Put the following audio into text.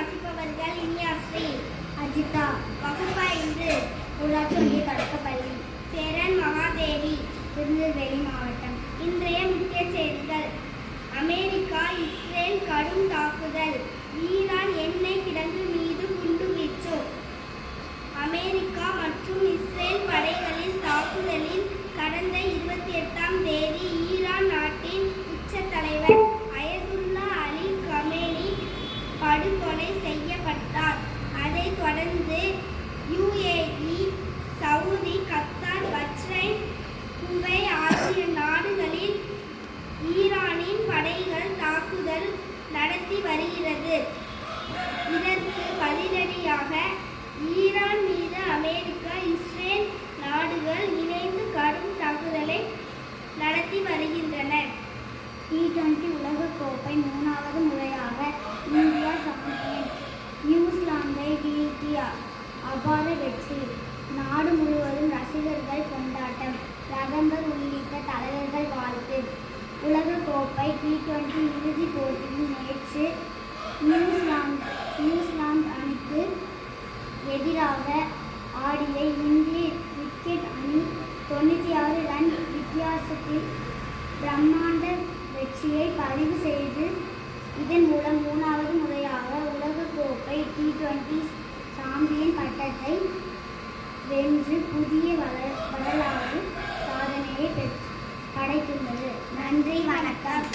வாசிப்பவர்கள் இனியாஸ்ரீ, அஜிதா. வகுப்பு 5, ஊராட்சி ஒன்றிய தொடக்கப்பள்ளி. சேரன் மகாதேவி, திருநெல்வேலி மாவட்டம். இன்றைய முக்கிய செய்திகள். அமெரிக்கா இஸ்ரேல் கடும் தாக்குதல். ஈரான் எண்ணெய் கிடங்கு மீது குண்டுவீச்சு. அமெரிக்கா மற்றும் இஸ்ரேல் படைகளின் தாக்குதலில் கடந்த 28ஆம் தேதி ஈரான் நாட்டின் உச்ச தலைவர் அயதுல்லா அலி கமேனி படுகொலை செய்யப்பட்டார். அதைத் தொடர்ந்து UAE, Saudi, Qatar, Bahrain, Kuwait ஆகிய நாடுகளில் ஈரானின் படைகள் தாக்குதல் நடத்தி வருகிறது. இதற்கு பதிலடியாக ஈரான் மீது அமெரிக்கா, இஸ்ரேல் நாடுகள் இணைந்து கடும் தாக்குதலை நடத்தி வருகின்றன. T20 உலகக்கோப்பை 3வது முறையாக இந்தியா சாம்பியன். நியூசிலாந்தை வீழ்த்திய அபார வெற்றி. நாடு முழுவதும் ரசிகர்கள் கொண்டாட்டம். ரகம்பர் உள்ளிட்ட தலைவர்கள் வாழ்த்து. உலகக்கோப்பை T20 இறுதிப் போட்டியில் நேற்று நியூசிலாந்து அணிக்கு எதிராக ஆடிய இந்திய கிரிக்கெட் அணி 96 ரன் வித்தியாசத்தில் பிரம்மாண்ட வெற்றியை பதிவு செய்து இதன் மூலம் 3வது முறையாக உலகக்கோப்பை T20 சாம்பியன் பட்டத்தை வென்று புதிய வரலாறு சாதனையை படைத்துள்ளது. நன்றி, வணக்கம்.